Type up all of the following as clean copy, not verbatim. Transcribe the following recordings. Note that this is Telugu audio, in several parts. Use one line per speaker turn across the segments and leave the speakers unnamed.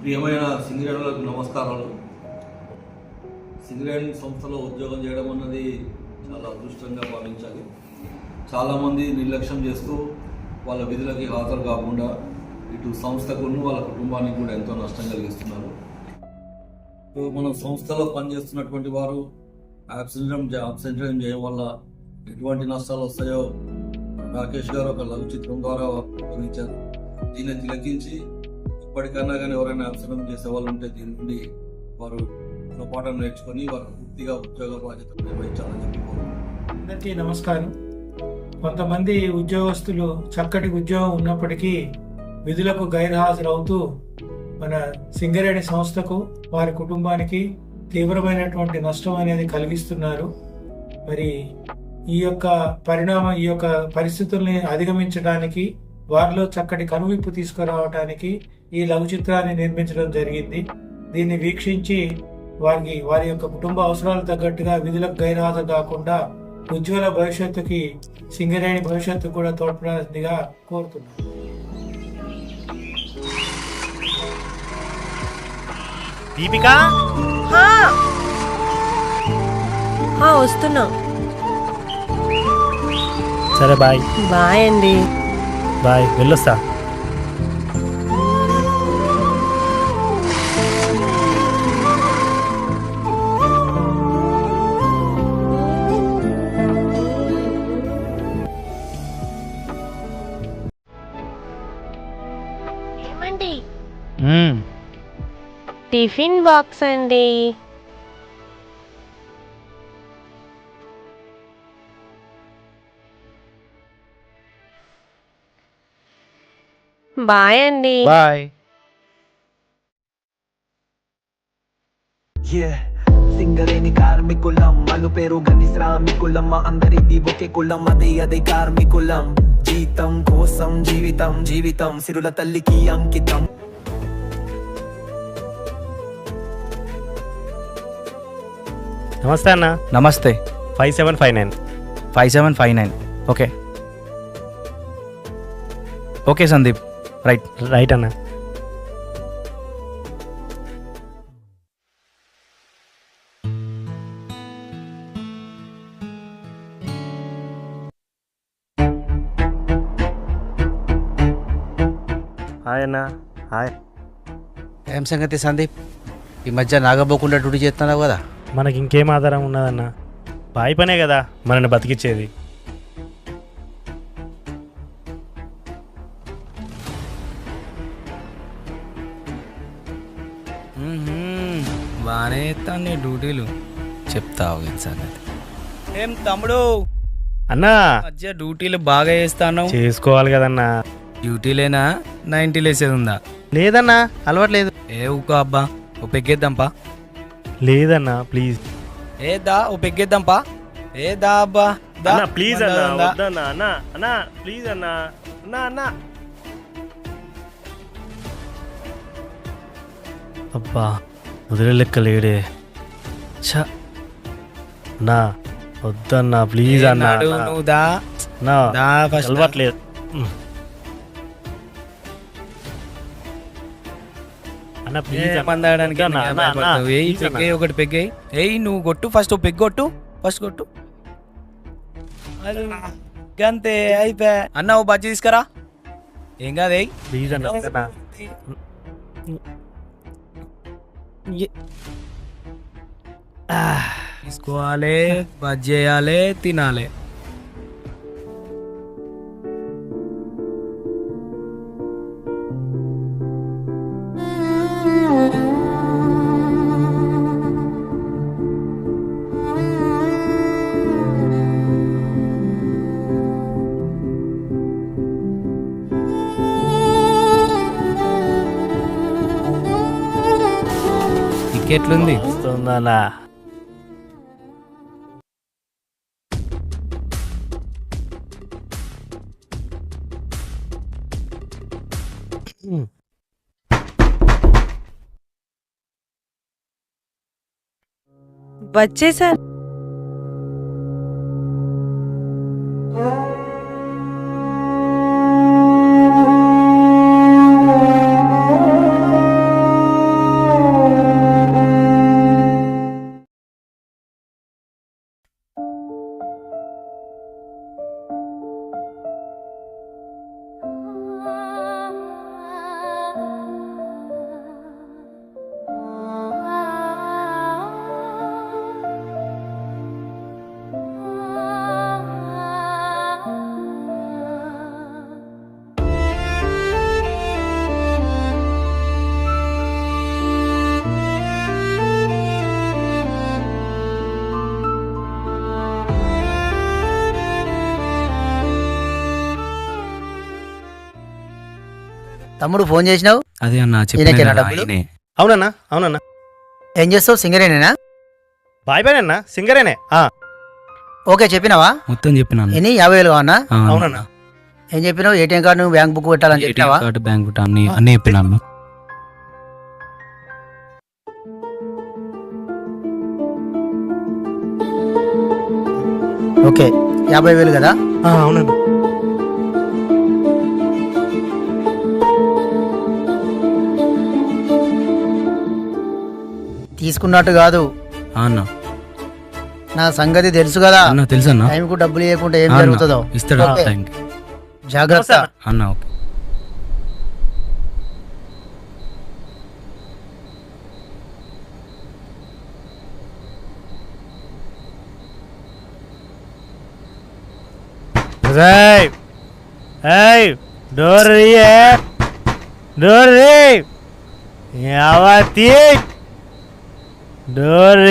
ప్రియమైన సింగరేణులకు నమస్కారాలు. సింగరేణి సంస్థలో ఉద్యోగం చేయడం అన్నది చాలా అదృష్టంగా భావించాలి. చాలామంది నిర్లక్ష్యం చేస్తూ వాళ్ళ విధులకి హాజరు కాకుండా ఇటు సంస్థకు వాళ్ళ కుటుంబానికి కూడా ఎంతో నష్టం కలిగిస్తున్నారు. మన సంస్థలో పనిచేస్తున్నటువంటి వారు యాబ్సెంట్ చేయడం వల్ల ఎటువంటి నష్టాలు వస్తాయో రాకేష్ గారు ఒక లఘు చిత్రం ద్వారా వివరించారు. దీన్ని తిలకించి ఇప్పటికన్నా కానీ ఎవరైనా అవసరం చేసే వాళ్ళు ఉంటే దీని నుండి వారు గుణపాఠం నేర్చుకొని వారు పూర్తిగా ఉద్యోగ బాధ్యతలు నిర్వహించాలని చెప్పి
అందరికీ నమస్కారం. కొంతమంది ఉద్యోగస్తులు చక్కటి ఉద్యోగం ఉన్నప్పటికీ విధులకు గైర్హాజరవుతూ మన సింగరేణి సంస్థకు వారి కుటుంబానికి తీవ్రమైనటువంటి నష్టం అనేది కలిగిస్తున్నారు. మరి ఈ యొక్క పరిస్థితుల్ని అధిగమించడానికి వారిలో చక్కటి కనువిప్పు తీసుకురావడానికి ఈ లఘు చిత్రాన్ని నిర్మించడం జరిగింది. దీన్ని వీక్షించి వారి యొక్క కుటుంబ అవసరాలకు తగ్గట్టుగా విధులకు గైర్హాజరు కాకుండా ఉజ్వల భవిష్యత్తుకి సింగరేణి భవిష్యత్తు కూడా తోడ్పడాల్సిందిగా కోరుతున్నాను.
దీపిక
వస్తున్నా.
సరే బాయ్.
బాయ్ అండి.
బాయ్, వెళ్ళొస్తా.
ఏమండి? టిఫిన్ బాక్స్ అండి. బాయ్ అండి.
బాయ్.
సింగరేణి కార్మికులం అను పేరు గని శ్రామికులం అందరిది ఒకే కులం అదే కార్మికులం జీతం కోసం జీవితం సిరుల తల్లికి అంకితం.
నమస్తే అన్న.
నమస్తే.
5759.
5759. Okay okay Sandeep.
రైట్ అన్న. హాయ్ అన్న. హాయ్.
ఏం సంగతి సందీప్, ఈ మధ్య నాగబోకుండా డ్యూటీ చేస్తున్నావు కదా?
మనకి ఇంకేం ఆధారం ఉన్నదన్న? బాయ్ పనే కదా మనల్ని బతికిచ్చేది.
బాగానే ఎత్తాను డ్యూటీలు. చెప్తావు సంగతి. ఏం తమ్ముడు
అన్నా,
మధ్య డ్యూటీలు బాగా చేస్తాను.
చేసుకోవాలి కదన్నా.
డ్యూటీలేనా 90 లేసేది ఉందా?
లేదన్నా, అలవాట్లేదు.
ఏ ఊకో అబ్బా, ఓ పెగ్గేద్దాంపా.
లేదన్నా ప్లీజ్.
దా ఓ పెగ్గేద్దాంపా. దా అబ్బా
ప్లీజ్ అన్నా. అన్నా అన్నా ప్లీజ్ అన్నా. అన్నా అన్నా అబ్బా వదిలే లెక్క లేడే. నా వద్దన్నా ప్లీజ్ అన్నా.
నువ్వు దా
అలవాట్లేదు. అన్న ప్లీజ్
మందాడానికి ఒకటి పెగ్గేయి. ఏయ్ నువ్వు కొట్టు ఫస్ట్, పెగ్గు కొట్టు ఫస్ట్, కొట్టు. అంతే అయిపోయా. అన్న ఓ బజ్జీ తీసుకురా. ఏం కాదు.
ప్లీజ్ అన్న.
తీసుకోవాలి, బజ్జీ వేయాలి, తినాలి. ఎట్లుంది?
వస్తుందన్నా.
వచ్చేసారు.
తమ్ముడు ఫోన్ చేసినావు?
అదే అన్న
ఈయనకేనా డబ్బులు?
అవునన్నా అవునన్నా.
ఏం చేస్తావు? సింగరేనేనా?
బాయ్ బాయ్ అన్న, సింగరేనే.
ఓకే చెప్పినావా?
మొత్తం చెప్పినాను.
ఎన్ని 50,000 కావన్నా?
అవునన్నా.
ఏం చెప్పినావు? ఏటీఎం కార్డు నువ్వు బ్యాంక్ బుక్ పెట్టాలని చెప్పినావా?
కార్డు బ్యాంక్ అన్ని చెప్పినాను.
ఓకే 50,000 కదా?
అవునన్నా.
తీసుకున్నట్టు కాదు
అన్న
నా సంగతి తెలుసు కదా.
అన్న తెలుసన్నా.
టైంకు డబ్బులు ఇవ్వకుంటే ఏం
అన్న,
జరుగుతుందో
ఇస్తాడు
ఓకే.
టైంకి.
జాగ్రత్త.
అన్న ఓకే.
డోర్ డోర్ యావతి డోర్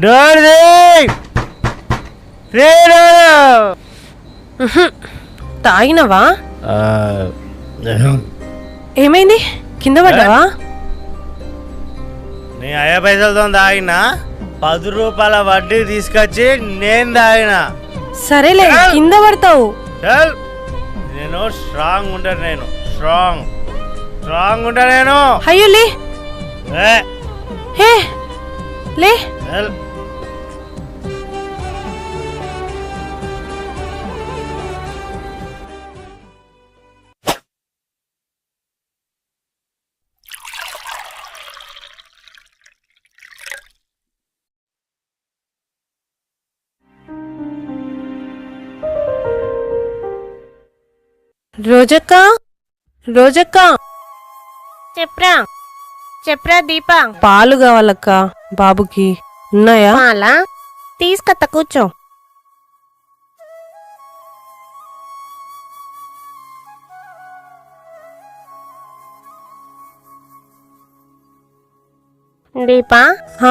డోర్
తాగినవా? ఏమైంది? కింద పడ్డావా?
నీ 50 పైసలతో తాగినా 10 రూపాయల వడ్డీ తీసుకొచ్చి నేను తాగినా.
సరేలే, కింద పడతావు.
చల్, నేను స్ట్రాంగ్ ఉంటాను. నేను స్ట్రాంగ్ ఉంటా. నేను
అయ్యో లే.
ఏ,
హే లే.
చల్.
రోజక్క, రోజక్క. చెప్పరా దీపా. పాలు కావాలక్క బాబుకి. ఉన్నాయా? పాలా తీసుకత్త, కూర్చో. దీపా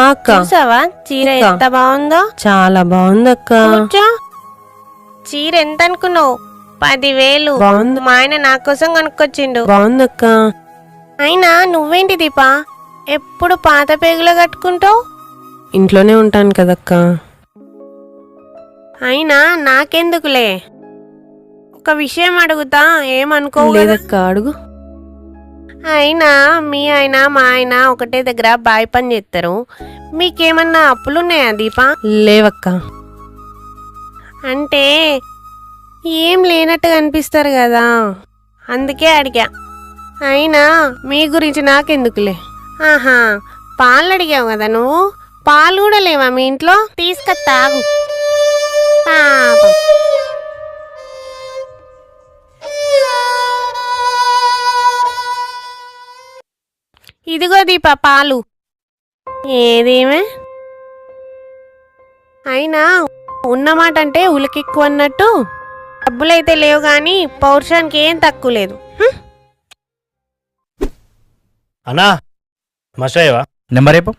అక్క, చూసావా చీర ఎంత బాగుందో? చాలా బాగుందక్క. చీర ఎంత అనుకున్నావు? 10,000. బాగుంది. మా ఆయన నా కోసం కొనుక్కొచ్చిండు. బాగుందక్క. అయినా నువ్వేంటి దీపా ఎప్పుడు పాత పేగులో కట్టుకుంటావు? ఇంట్లోనే ఉంటాను కదక్క. అయినా నాకెందుకులే. ఒక విషయం అడుగుతా, ఏమనుకో లేదక్క. అడుగు. అయినా మీ ఆయన మా ఆయన ఒకటే దగ్గర బాయ్ పని చేస్తారు. మీకేమన్నా అప్పులున్నాయా దీపా? లేవక్క. అంటే ఏం లేనట్టుగా అనిపిస్తారు కదా, అందుకే అడిగా. అయినా మీ గురించి నాకెందుకులే. ఆహా, పాలు అడిగావు కదా నువ్వు. పాలు కూడా లేవా మీ ఇంట్లో? తీసుకొస్తాగు. పాపం. ఇదిగో దీపా పాలు. ఏదేమే అయినా ఉన్నమాట అంటే ఉలికెక్కువ అన్నట్టు డబ్బులైతే లేవు గాని పౌరుషానికి ఏం తక్కువ లేదు.
అన్నా మస్టయ్యవా?
నెంబర్ రేపు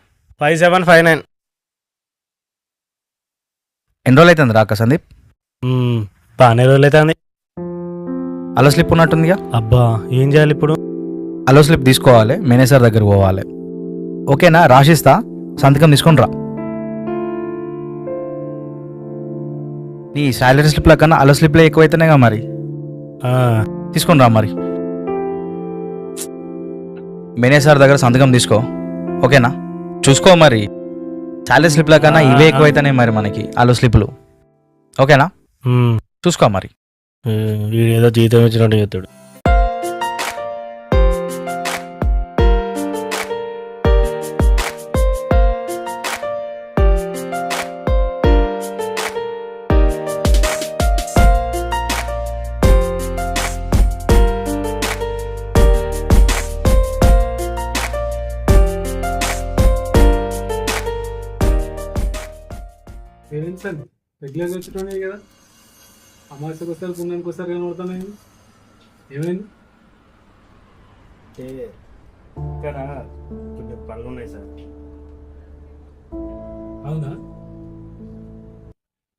5759.
ఎన్ని రోజులు అవుతుంది రాక సందీప్?
బాగానే రోజులు అవుతుంది.
అలో స్లిప్ ఉన్నట్టుందిగా.
అబ్బా ఏం చేయాలి ఇప్పుడు?
అలో స్లిప్ తీసుకోవాలి, మేనేజర్ దగ్గర పోవాలి. ఓకేనా? రాసిస్తా, సంతకం తీసుకొని రా. నీ శాలరీ స్లిప్ల కన్నా అలో స్లిప్లే ఎక్కువైతున్నాయిగా, మరి తీసుకొని రా మరి. మేనేజర్ దగ్గర సంతకం తీసుకో, ఓకేనా? చూసుకో మరి, శాలరీ స్లిప్ల కన్నా ఇవే ఎక్కువైతేనే మరి మనకి ఆలో స్లిప్లు, ఓకేనా? చూసుకో మరి.
ఏదో జీతం ఇచ్చినట్టు చెప్తాడు.
పేరెంట్స్ అండి రెగ్యులర్గా వచ్చేటోనే కదా, అమావాస్యకు వస్తారు పుణ్యానికి వస్తారు కనబడుతున్నాయి. ఏమైంది?
ఇక్కడ కొంచెం పనులు ఉన్నాయి సార్.
అవునా?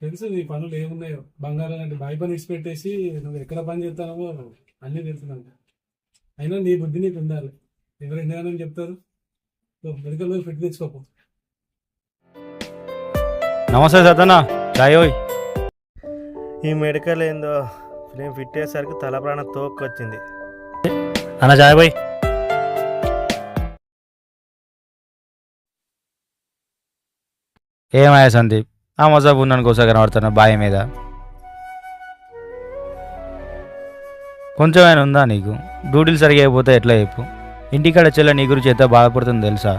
తెలుసు నీ పనులు ఏమున్నాయో. బంగారం లాంటి బాయ్ పని ఇచ్చిపెట్టేసి నువ్వు ఎక్కడ పని చేస్తానో అన్నీ తెలుసున్నాను. అయినా నీ బుద్ధి నీకు ఉండాలి. ఎవరు ఎన్నగానని చెప్తారు. మెడికల్ ఫిట్ తెచ్చుకోకు.
నమస్తే సతనా, చాయ్ ఓయ్. ఈ మెడికల్ ఏందో ఫిలిం ఫిట్ అయ్యేసరికి తల ప్రాణం తోక్కొచ్చింది. అన్న చాయ్ బాయ్. ఏమయ్యా సందీప్, ఆ మజాబ్ ఉన్నాను కోసం కనబడుతున్నా బాయ్ మీద. కొంచెమైనా ఉందా నీకు? డ్యూటీలు సరిగా అయిపోతే ఎట్లా చెప్పు? ఇంటికాడ చెల్ల నీ గురించి ఎంత బాధపడుతుంది తెలుసా?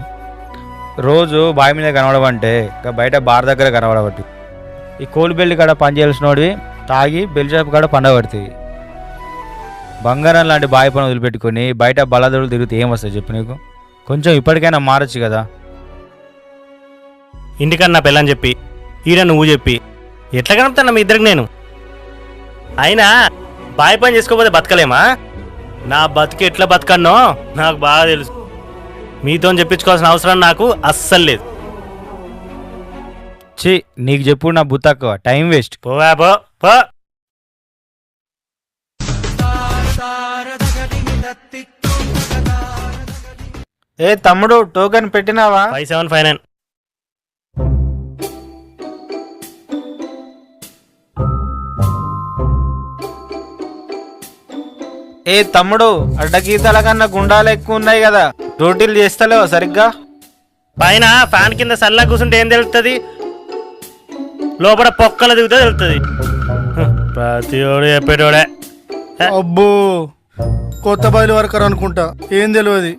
రోజు బావి మీద కనబడమంటే ఇంకా బయట బార్ దగ్గర కనబడబట్టి ఈ కోల్ బెల్లి కాడ పని చేయాల్సినోడివి తాగి బెల్లి షాప్ కాడ పండబడుతుంది. బంగారం లాంటి బావి పని వదిలిపెట్టుకొని బయట బలాదొడులు తిరిగితే ఏం వస్తాయి చెప్పు నీకు? కొంచెం ఇప్పటికైనా మారచ్చు కదా.
ఇంటికన్నా పెళ్ళని చెప్పి ఈడ నువ్వు చెప్పి ఎట్లా కనుపుతున్నా మీ ఇద్దరికి నేను? అయినా బావి పని చేసుకోకపోతే బతకలేమా? నా బతికి ఎట్లా బతకన్నో నాకు బాగా తెలుసు. మీతో చెప్పించుకోవాల్సిన అవసరం నాకు అస్సలు లేదు.
ఛీ, నీకు చెప్పు నా బుద్ధి తక్కువ, టైం వేస్ట్.
పోవా పో పో.
ఏ తమ్ముడు, టోకెన్ పెట్టినావా?
5759.
ఏ తమ్ముడు, అడ్డగీతల కన్నా గుండాలు ఎక్కువ ఉన్నాయి కదా, డ్యూటీలు చేస్తలేవా సరిగ్గా?
పైన ఫ్యాన్ కింద సల్లా కూర్చుంటే ఏం తెలుస్తుంది? లోపల పొక్కలు దిగుతే తెలుస్తుంది. ప్రతిోడు చెప్పేటోడే.
అబ్బో, కొత్త బయలు వర్కర్ అనుకుంటా, ఏం తెలియదు.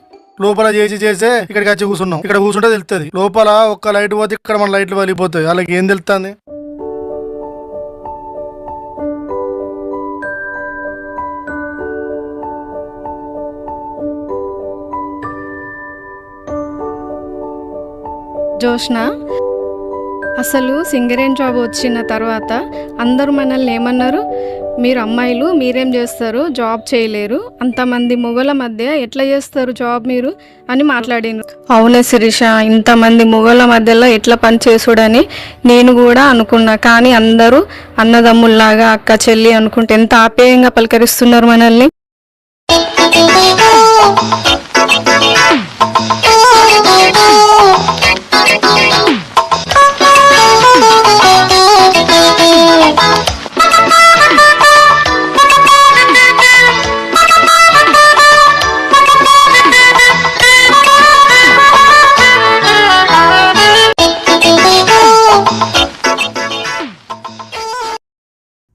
లోపల చేసే ఇక్కడికి వచ్చి కూర్చున్నాం. ఇక్కడ కూర్చుంటే తెలుస్తుంది. లోపల ఒక్క లైట్ పోతే ఇక్కడ మన లైట్లు వలిపోతాయి. వాళ్ళకి ఏం తెలుస్తుంది?
జోష్న, అసలు సింగరేణి జాబ్ వచ్చిన తర్వాత అందరూ మనల్ని ఏమన్నారు? మీరు అమ్మాయిలు మీరేం చేస్తారు, జాబ్ చేయలేరు, అంతమంది మొగల మధ్య ఎట్లా చేస్తారు జాబ్ మీరు అని మాట్లాడాను. అవునే శిరీష, ఇంతమంది మొగల మధ్యలో ఎట్లా పని చేసుడని నేను కూడా అనుకున్నా. కానీ అందరూ అన్నదమ్ముల్లాగా అక్క చెల్లి అనుకుంటే ఎంత ఆప్యాయంగా పలకరిస్తున్నారు మనల్ని.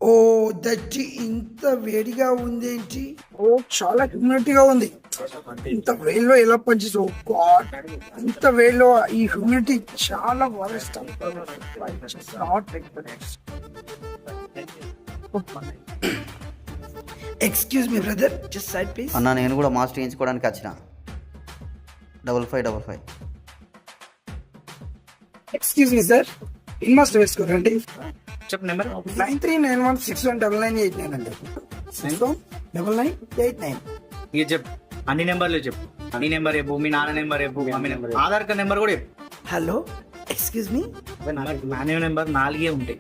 ఓ దచ్చి, ఇంత వేడిగా ఉందేంటి? ఓ చాలా హ్యూమిడిటీగా ఉంది. ఇంత వేడిలో ఎలా పనిచేసు? ఇంత వేడిలో ఈ హ్యూమిడిటీ చాలా worst. Excuse me brother, just side please.
అన్న, నేను కూడా మాస్టర్ చేయించుకోవడానికి వచ్చిన. 5555.
Excuse me sir, in master వేసుకోరండి. చెప్పు నెంబర్. 9391619989 అండి. 9989.
ఇక చెప్పు, అన్ని నెంబర్లు చెప్పు. నీ నెంబర్ చెప్పు, మీ నాన్న నెంబర్ చెప్పు, mummy number, Aadhaar card number కూడా చెప్పు.
Hello, excuse me.
నాన్న నెంబర్ 4 ఉంటాయి.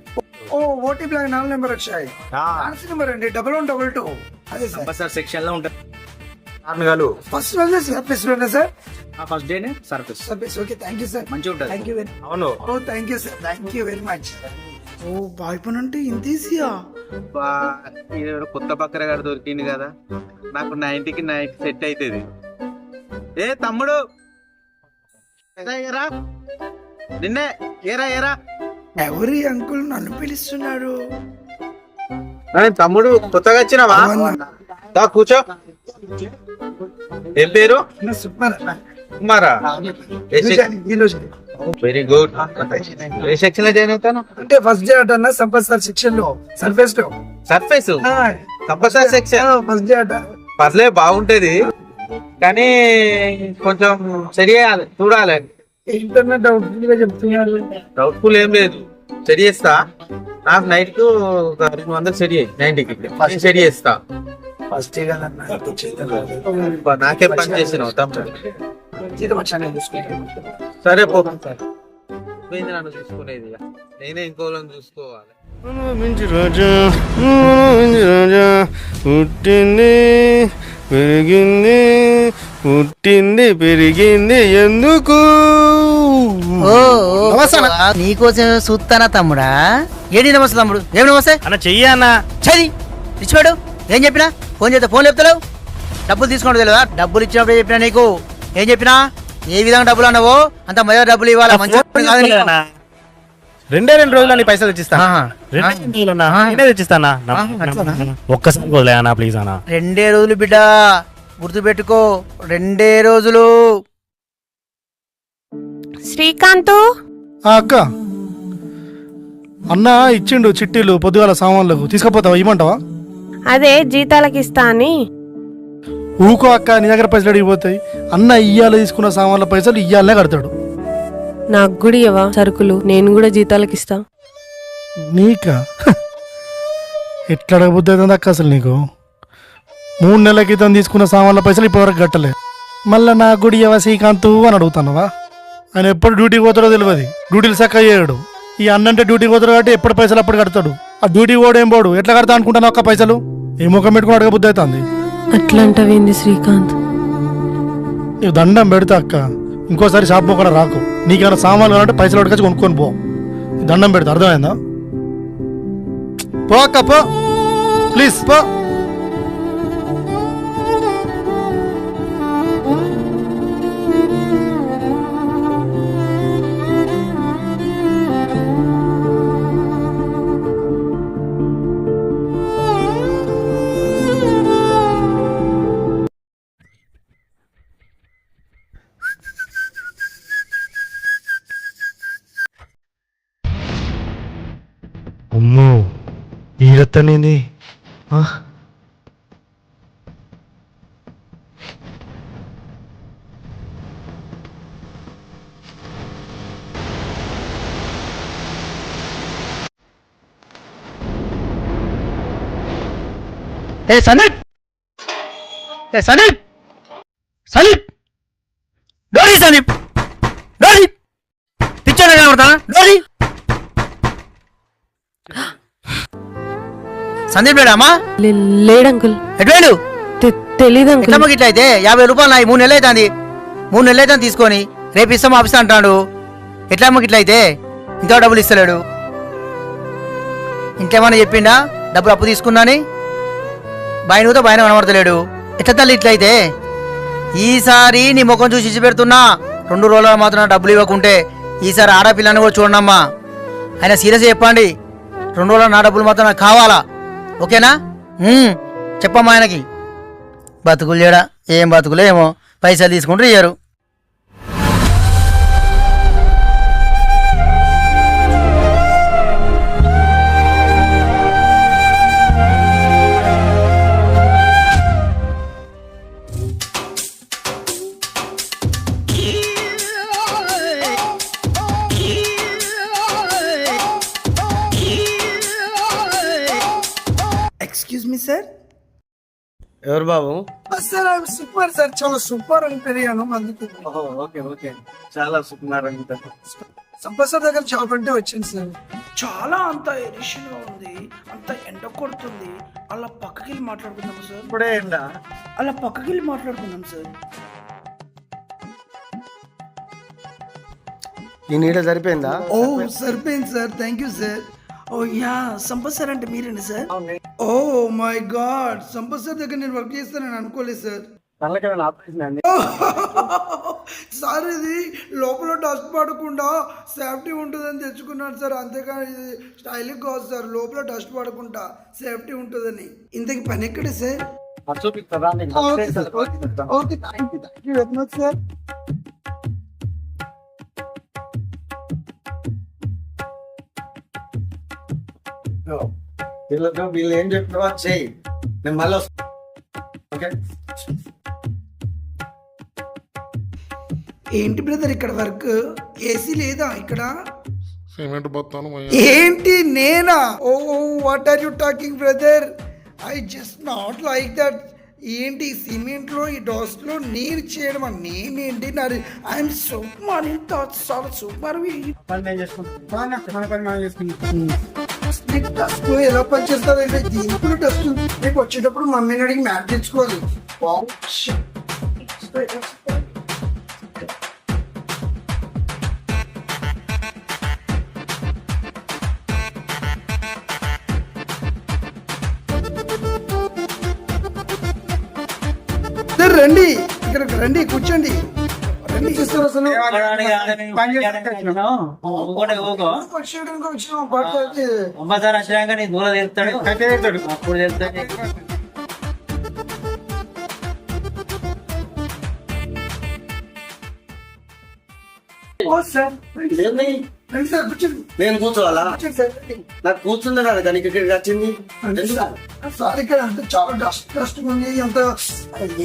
ఓ ఓటీపీ 4 నెంబర్ వచ్చాయి. ఆన్సర్ నెంబర్ అండి 1122. అదే సార్,
సెక్షన్ లో ఉంటుంది.
ఫస్ట్ రోజే సర్వీస్ లోనే సార్.
ఫస్ట్ డేనే service.
Okay, thank you sir.
మంచిగా ఉంటుంది.
Thank you very.
అవును.
Oh thank you sir, thank you very much. Oh boy పని అంటే ఇంత ఈజీయా?
కొత్త పక్కన గారు దొరికింది కదా, నాకు 90కి 90 సెట్ అవుతుంది.
ఏ తమ్ముడు ఏరా నిన్నే ఏరా ఏరా
ఎవరి అంకుల్ నన్ను పిలుస్తున్నారు?
తమ్ముడు కొత్తగా వచ్చినావా? దా కూర్చో. ఏం పేరు?
సూపర్.
కుమారా? Very good. ఏ సెక్షన్ లో జాయిన్ అవుతాను?
అంటే ఫస్ట్ డే అట సంపత్ సార్ సెక్షన్ లో సర్ఫేస్ లో.
Surface compulsory section
first day అట.
పర్లే బాగుంటది కానీ కొంచెం సరి చేయాలి, చూడాలి.
ఇంటర్నెట్ డౌట్ఫుల్ గా చెప్తున్నారు.
డౌట్ఫుల్ ఏం లేదు, సెట్ చేస్తా. నాకు నైట్ కు 200 సెట్ చేయి. 90కి సెట్ చేస్తా.
ఫస్ట్ డే కదా
నాకేం పని చేసినావు తమ్ముడు?
జీతం వచ్చాను చూసుకుంటాను.
సరే పో. పోయింది నన్ను చూసుకునేది, నేనే ఇంకోళ్ళని చూసుకోవాలి.
పుట్టింది పెరిగింది, పుట్టింది పెరిగింది ఎందుకు?
నీకోసం చూస్తానా తమ్ముడా? ఏంటి నమస్తే తమ్ముడు? ఏమి నమస్తే
అన్న చెయ్యి అన్న.
చది ఇచ్చిపోయాడు. ఏం చెప్పినా? ఫోన్ చేస్తే ఫోన్ చెప్తలేవు. డబ్బులు తీసుకోవడం తెలియదా? డబ్బులు ఇచ్చినప్పుడు చెప్పినా నీకు. ఏం చెప్పినా? ఏ విధంగా డబ్బులు అన్నావో అంత మర్యాద డబ్బులు ఇవ్వాలి. మంచి
రెండే 2 రోజులు నీ పైసలు తెచ్చిస్తా. నేనే తెచ్చిస్తానా? ఒక్కసారి వదిలే అన్న ప్లీజ్ అన్న.
2 రోజులు బిడ్డ, గుర్తు పెట్టుకో. 2 రోజులు.
శ్రీకాంత్,
అక్క అన్న ఇచ్చిండు చిట్టీలు పొద్దుగాల సామాన్లకు, తీసుకుపోతావా? ఇవ్వమంటావా?
అదే జీతాలకి ఇస్తా అని.
ఊకో అక్క, నీ దగ్గర పైసలు అడిగిపోతాయి. అన్న ఇయ్యాల తీసుకున్న సామాన్ల పైసలు ఇయ్యాలనే కడతాడు.
నాకు కూడా ఇవ్వవా సరుకులు? నేను కూడా జీతాలకి ఇస్తా.
నీకా? ఎట్లా అడగబుద్ధి అవుతుంది అక్క అసలు నీకు? 3 నెలల క్రితం తీసుకున్న సామాన్ల పైసలు ఇప్పటివరకు కట్టలే. మళ్ళీ నా గుడి ఇవ్వ శ్రీకాంత్ అని అడుగుతానవా? ఆయన ఎప్పుడు డ్యూటీకి పోతాడో తెలియదు, డ్యూటీలు చక్క చేయడు. ఈ అన్నంటే డ్యూటీకి పోతాడు కాబట్టి ఎప్పుడు పైసలు అప్పుడు కడతాడు. ఆ డ్యూటీ పోడు ఏం పోడు, ఎట్లా కడతా అనుకుంటాను అక్క పైసలు? ఏ ముఖం పెట్టుకుని అడగబుద్ధి అవుతుంది.
అట్లాంటివేంది శ్రీకాంత్?
నీకు దండం పెడతా అక్క, ఇంకోసారి షాప్ కూడా రాకు. నీకేమైనా సామాన్లు కావాలంటే పైసలు అడగచ్చి కొనుక్కొని పో. దండం పెడతా, అర్థమైందా? పో అక్క పో, ప్లీజ్ పో.
అమ్మో ఈడత్తనేంది?
ఏ సందీప్, ఏ సందీప్, సందీప్, డోరీ సందీప్, డోరీ పిచ్చోడా కనబడతానా? డోరీ సందీప్ లేడామా?
లేడంకుల్.
ఎటువేడు?
తెలీదు అంకుల్.
ఎట్లా ఇట్లా అయితే 50 రూపాయలు నాయి. 3 నెలలు అవుతుంది. 3 నెలలు అవుతుంది తీసుకొని. రేపు ఇస్తాం ఆఫీస్ అంటాడు. ఎట్లా అమ్మకి ఇట్లా అయితే? ఇంకో డబ్బులు ఇస్తలేడు. ఇంకేమన్నా చెప్పిండా డబ్బులు అప్పు తీసుకున్నాని? బాయినతో బాయిన కనబడతలేడు. ఎట్లా తల్లి ఇట్లయితే? ఈసారి నీ ముఖం చూసి ఇచ్చి పెడుతున్నా. 2 రోజులు మాత్రం డబ్బులు ఇవ్వకుంటే ఈసారి ఆడపిల్లని కూడా చూడమ్మా. ఆయన సీరియస్ చెప్పండి. 2 రోజులు నా డబ్బులు మాత్రం నాకు కావాలా, ఓకేనా? చెప్పమ్మా ఆయనకి. బతుకులు చేయడా? ఏం బతుకులు ఏమో, పైసలు తీసుకుంటూ ఇయ్యరు.
Excuse me sir.
ఎవరు బాబు?
సార్ సూపర్ సార్, చాలా సూపర్ అని పెరిగాను అందుకు.
ఓకే ఓకే, చాలా సుకుమార్.
సంపత్ సార్ దగ్గర జాబ్ అంటే వచ్చింది సార్. చాలా అంత ఎడిషన్ గా ఉంది, అంత ఎండ కొడుతుంది. అలా పక్కకి వెళ్ళి మాట్లాడుకుందాం సార్.
ఇప్పుడే
అలా పక్కకి వెళ్ళి మాట్లాడుకుందాం సార్.
ఈ నీడ సరిపోయిందా?
ఓ సరిపోయింది sir, thank you sir. Oh yeah, Sampath sir అంటే మీరేనా సార్? Oh my God, Sampath sir దగ్గర నేను వర్క్ చేస్తానని అనుకోలేదు సార్. సార్ ఇది లోపల డస్ట్ పడకుండా సేఫ్టీ ఉంటుందని తెచ్చుకున్నాను సార్, అంతేకాని ఇది స్టైలింగ్ కాదు సార్, లోపల డస్ట్ పడకుండా సేఫ్టీ ఉంటుందని. ఇంతకి పని ఎక్కడే sir? Okay sir, okay, thank you very much sir.
వీళ్ళు ఏం చెప్పినా చెయ్యి, నేను మళ్ళీ ఓకే.
ఏంటి బ్రదర్ ఇక్కడ వర్క్? ఏసీ లేదా ఇక్కడ?
సిమెంట్ బస్తాను
ఏంటి నేనా? Oh what are you talking brother? I just not like that. ఏంటి సిమెంట్ లో ఈ డస్ట్ లో నీరు చేయడం? నేనేంటి నాది? ఐఎమ్ సూపర్, చాలా సూపర్. డస్ట్ ఎలా పనిచేస్తుంది? దీనికి కూడా డస్ట్. రేపు వచ్చేటప్పుడు మమ్మీని అడిగి మ్యాట్ తెచ్చుకోవాలి. రండి, ఇక్కడికి రండి, కూర్చోండి. రండి చూస్తారు అసలు
నేను కూర్చోవాలా? నాకు కూర్చుందా దానికి ఇక్కడికి వచ్చింది
సార్ ఇక్కడ అంత చాలా డస్ట్ డస్ట్ ఉంది, అంత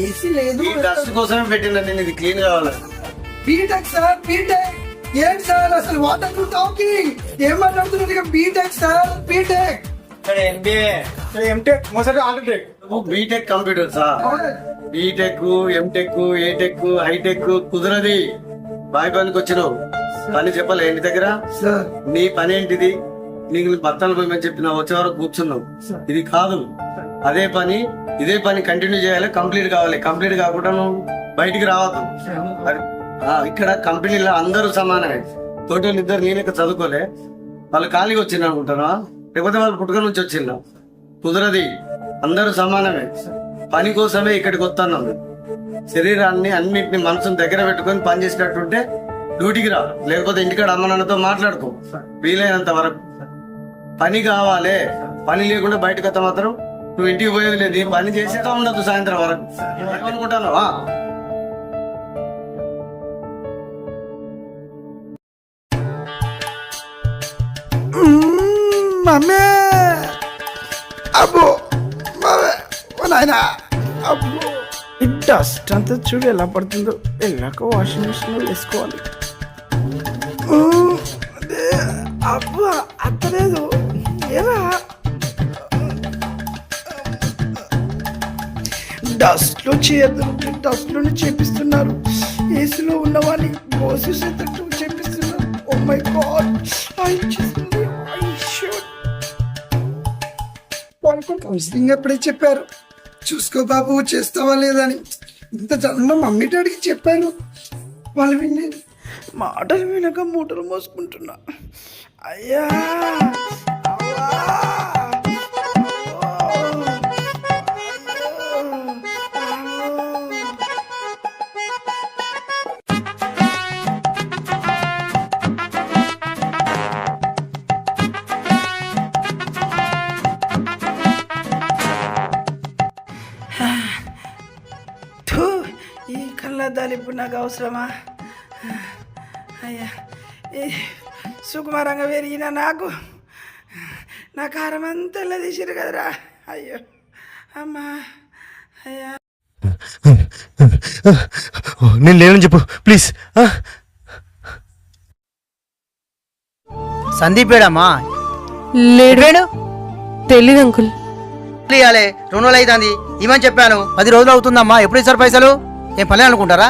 ఏసీ లేదు.
డస్ట్ కోసమే పెట్టిన నేను, ఇది క్లీన్ కావాలి.
BTech sir, BTech. ఏంటి సార్ అసలు వాట్ ఆర్ యు టాకింగ్? ఏం మాట్లాడుతున్నారు? ఇక BTech sir, BTech.
BTech computer sir, BTech, MTech, ATech, hitech కుదరది. బాయ్ పనికి వచ్చినావు, పని చెప్పాలి ఇంటి దగ్గర. నీ పని ఏంటిది? నీకు బత్తాలు పోయమని చెప్పిన వచ్చే వరకు కూర్చున్నావు. ఇది కాదు, అదే పని ఇదే పని కంటిన్యూ చేయాలి, కంప్లీట్ కావాలి. కంప్లీట్ కాకుండా నువ్వు బయటికి రావద్దు. ఇక్కడ కంపెనీలో అందరూ సమానమే. తోటి ఇద్దరు నీ లెక్క చదువుకోలే, వాళ్ళు ఖాళీగా వచ్చింది అనుకుంటారా? లేకపోతే వాళ్ళు పుట్టుక నుంచి వచ్చిందా? కుదరది, అందరూ సమానమే. పని కోసమే ఇక్కడికి వస్తున్నాం. శరీరాన్ని అన్నింటిని మనసుని దగ్గర పెట్టుకొని పని చేసినట్టుంటే డ్యూటీకి రా, లేకపోతే ఇంటికాడ అమ్మ నాన్నతో మాట్లాడుకో. వీలైనంత వరకు పని కావాలి. పని లేకుండా బయటకు వస్తా మాత్రం నువ్వు ఇంటికి పోయేది లేదు. పని చేసేదా ఉండదు సాయంత్రం వరకు అనుకుంటాను.
మమ్మీ, అబ్బో నాయనా, అబ్బో ఈ డస్ట్ అంతా చూడు ఎలా పడుతుందో. వెళ్ళాక వాషింగ్ మిషన్ లో వేసుకోవాలి. అబ్బా అత్తలేదు, ఎలా డస్ట్ లో చేయద్దు, డస్ట్ లోనే చేపిస్తున్నారు. ఏసీలో ఉన్నవాడిని పోసేసేటట్టు చేపిస్తున్నారు. ఓ మై గాడ్, కౌన్సిలింగ్ ఎప్పుడే చెప్పారు, చూసుకో బాబు చేస్తావా లేదని. ఇంత జన్మ మమ్మీ డాడీకి చెప్పాను, వాళ్ళు వినలేదు. మాటలు వినక మూటలు మోసుకుంటున్నా. అయ్యా ఈ కళ్ళద్దాలు ఇప్పుడు నాకు అవసరమా? అయ్యా, సుకుమారంగా పెరిగిన నాకు నా కారం అంతా ఎలా తీసిరు కదరా. అయ్యో అమ్మా, అయ్యా
నేను లేనని చెప్పు ప్లీజ్.
సందీప్ ఏడమ్మా?
లేడు, తెలీదు అంకుల్.
ఇవ్వాలి 2 రోజులు అవుతుంది ఇమని చెప్పాను. 10 రోజులు అవుతుందమ్మా. ఎప్పుడు ఇస్తారు పైసలు? ఏం పని అనుకుంటారా?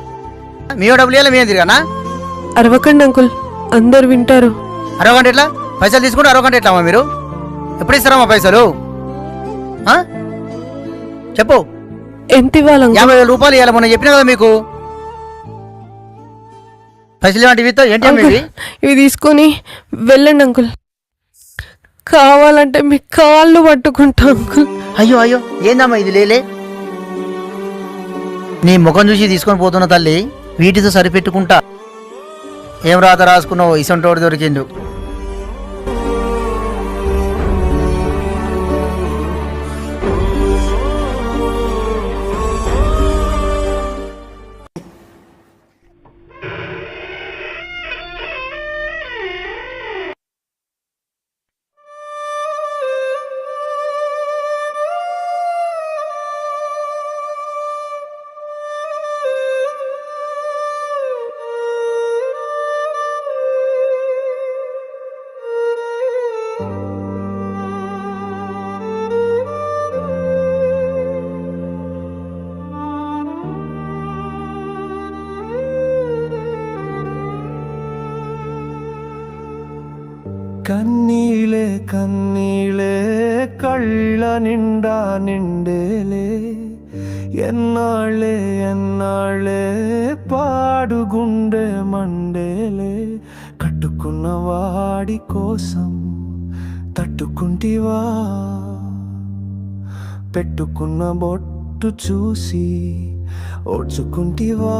మీ డబ్బులు ఇవ్వాలి, మేము తిరిగానా?
అరవకండి అంకుల్, అందరు వింటారు.
60 గంట ఎట్లా? పైసలు తీసుకుంటే 60 గంట ఎట్లా అమ్మా? మీరు ఎప్పుడు ఇస్తారమ్మా పైసలు? చెప్పు.
ఎంత ఇవ్వాలి?
50,000 రూపాయలు ఇవ్వాలి. మొన్న చెప్పినా కదా మీకు. పైసలు ఇవ్వండి. ఏంటి
ఇవి తీసుకొని వెళ్ళండి అంకుల్. కావాలంటే మీ కాళ్ళు పట్టుకుంటా అంకుల్.
అయ్యో అయ్యో, ఏందమ్మా ఇది? లేలే నీ ముఖం చూసి తీసుకొని పోతున్న తల్లి. వీటితో సరిపెట్టుకుంటా. ఏం రాత రాసుకున్నావు? ఇసంటోడు దొరికిండు.
కన్నీలే కన్నీలే కళ్ళ నిండా నిండేలే, ఎన్నాళ్ళే ఎన్నాళ్ళే పాడుగుండె మండేలే. కట్టుకున్న వాడి కోసం తట్టుకుంటివా, పెట్టుకున్న బొట్టు చూసి ఓడ్చుకుంటివా.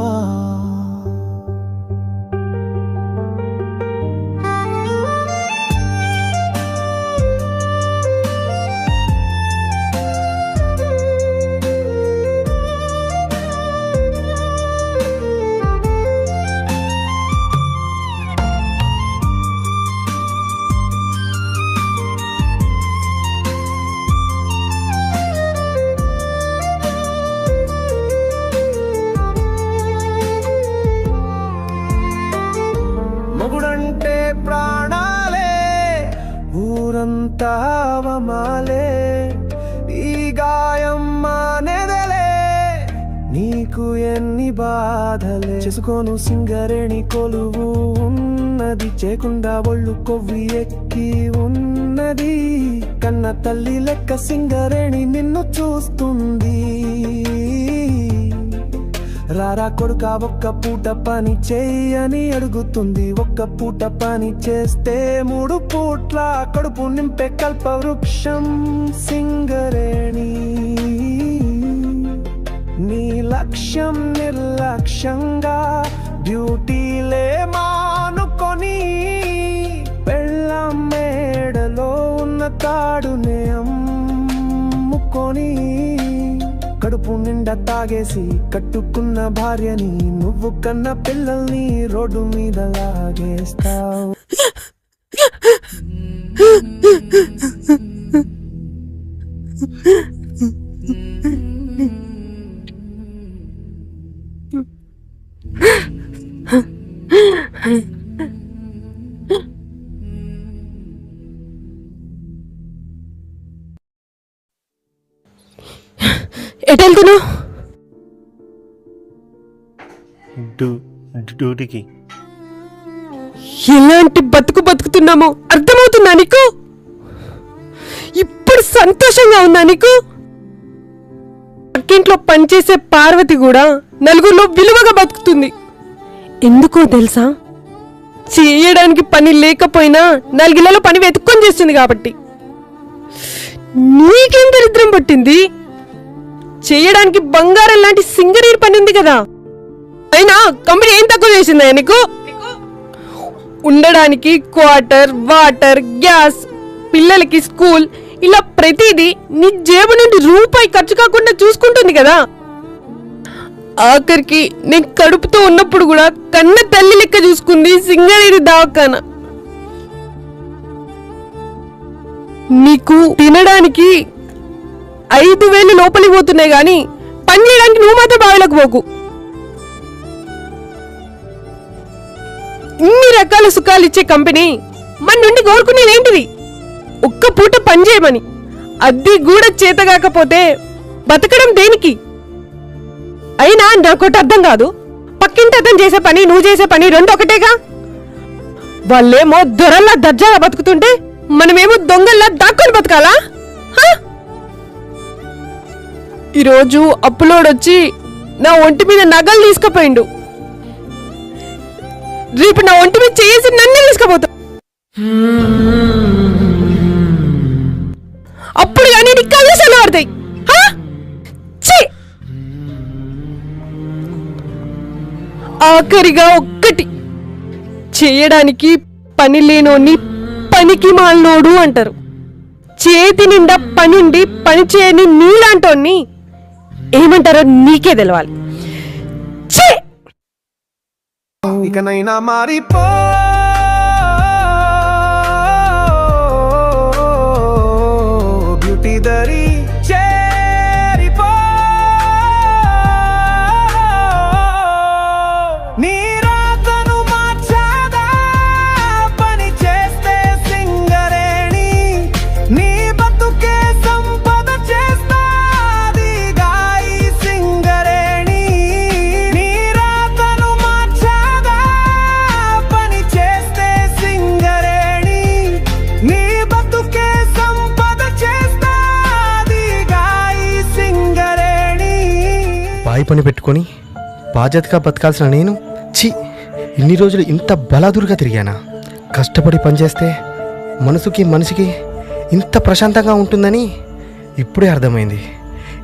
మొగుడంటే ప్రాణాలే, ఊరంతా అవమాలే, ఈ గాయం మానేదలే, నీకు ఎన్ని బాధలే. చేసుకోను సింగరేణి కొలువు ఉన్నది, చేయకుండా ఒళ్ళు కొవ్వి ఎక్కి ఉన్నది. కన్న తల్లి లెక్క సింగరేణి నిన్ను చూస్తుంది. రారా కొడుక ఒక్క పూట పని చేయని అడుగుతుంది. ఒక్క పూట పని చేస్తే 3 పూట్ల కడుపు నింపే కల్ప వృక్షం సింగరేణి. నీ లక్ష్యం నిర్లక్ష్యంగా డ్యూటీలే మానుకొని, పెళ్ళాం మేడలో ఉన్న తాడునే అమ్ముకొని, కడుపు నిండా తాగేసి కట్టుకున్న భార్యని, నువ్వు కన్న పిల్లల్ని రోడ్డు మీద లాగేస్తావు.
ఎటెళ్తున్నావు?
డ్యూటీకి.
ఎలాంటి బతుకు బతుకుతున్నామో అర్థమవుతుందా నీకు? ఇప్పుడు సంతోషంగా ఉందా నీకు? పక్కింట్లో పనిచేసే పార్వతి కూడా నలుగురిలో విలువగా బతుకుతుంది. ఎందుకో తెలుసా? చేయడానికి పని లేకపోయినా 4 ఇళ్లలో పని వెతుక్కొని చేస్తుంది కాబట్టి. నీకేం దరిద్రం పట్టింది? చేయడానికి బంగారం లాంటి సింగరేణి పని ఉంది కదా. అయినా కంపెనీ ఏం తక్కువ చేసిందా నీకు? ఉండడానికి క్వార్టర్, వాటర్, గ్యాస్, పిల్లలకి స్కూల్, ఇలా ప్రతిదీ నీ జేబు నుండి రూపాయి ఖర్చు కాకుండా చూసుకుంటుంది కదా. ఆఖరికి నేను కడుపుతో ఉన్నప్పుడు కూడా కన్న తల్లి లెక్క చూసుకుంది సింగరేణి దవాఖానా. నీకు తినడానికి 5,000 లోపలికి పోతున్నాయి గాని పని చేయడానికి నువ్వు మాత్రం బావిలోకి పోకు. ఇన్ని రకాల సుఖాలు ఇచ్చే కంపెనీ మన నుండి కోరుకునేదేంటిది? ఒక్క పూట పని చేయమని. అది కూడా చేత కాకపోతే బతకడం దేనికి? అయినా నాకోటి అర్థం కాదు, పక్కింటి అతను చేసే పని నువ్వు చేసే పని 2 ఒకటేగా. వాళ్ళేమో దొరల్లా దర్జాగా బతుకుతుంటే మనమేమో దొంగల్లా దాక్కొని బతకాలా? ఈరోజు అప్పులోడొచ్చి నా ఒంటి మీద నగలు తీసుకుపోయిండు. రేపు నా ఒంటి మీద చేసి నన్ను తీసుకుపోతా. అప్పుడు కానీ నీ కళ్ళు సెలవుతాయి.
ఆఖరిగా ఒక్కటి, చేయడానికి పని లేనోని పనికి మాలినోడు అంటారు. చేతి నిండా పనుండి పని చేయని నీలాంటోని ఏమంటారో నీకే తెలవాలి. ఛీ!
ఇకనైనా మారిపో, బ్యూటీ దరి చేరిపో, నీ రాతను మార్చాదా పని చేస్తే సింగరేణి, నీ బతుకే సంపద చేస్తాది గాయి సింగరేణి, నీ రాతను మార్చాదా పని చేస్తే సింగరేణి, నీ బతుకే సంపద చేస్తాది గాయి సింగరేణి.
బాయి పని పెట్టుకొని బాధ్యతగా బతకాల్సిన నేను ఇన్ని రోజులు ఇంత బలాదురుగా తిరిగానా? కష్టపడి పనిచేస్తే మనసుకి మనిషికి ఇంత ప్రశాంతంగా ఉంటుందని ఇప్పుడే అర్థమైంది.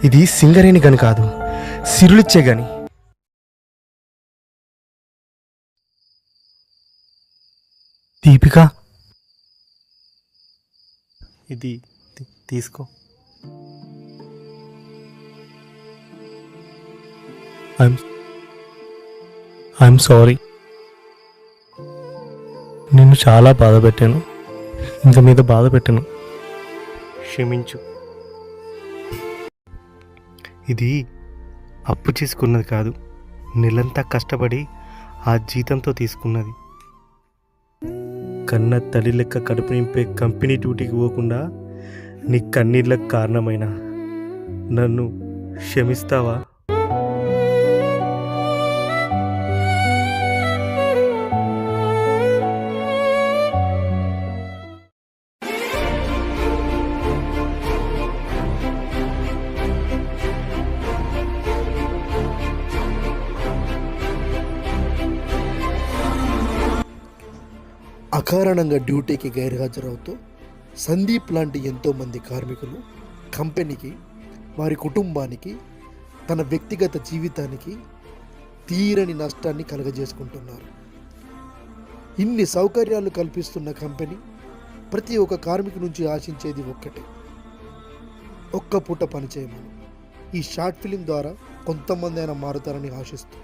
ఇది సింగరేణి గని కాదు, సిరులిచ్చే గని. దీపిక, ఇది తీసుకో. I'm sorry. నిన్ను చాలా బాధ పెట్టాను, ఇంక మీద బాధ పెట్టాను, క్షమించు. ఇది అప్పు చేసుకున్నది కాదు, నెలంతా కష్టపడి ఆ జీతంతో తీసుకున్నది. కన్న తల్లి లెక్క కడుపు నింపే కంపెనీ డ్యూటీకి పోకుండా నీ కన్నీళ్ళకు కారణమైన నన్ను క్షమిస్తావా?
అకారణంగా డ్యూటీకి గైర్హాజరవుతూ సందీప్ లాంటి ఎంతోమంది కార్మికులు కంపెనీకి, వారి కుటుంబానికి, తన వ్యక్తిగత జీవితానికి తీరని నష్టాన్ని కలుగజేసుకుంటున్నారు. ఇన్ని సౌకర్యాలు కల్పిస్తున్న కంపెనీ ప్రతి ఒక్క కార్మికు నుంచి ఆశించేది ఒక్కటే, ఒక్క పూట పనిచేయమని. ఈ షార్ట్ ఫిలిం ద్వారా కొంతమంది అయినా మారుతారని ఆశిస్తూ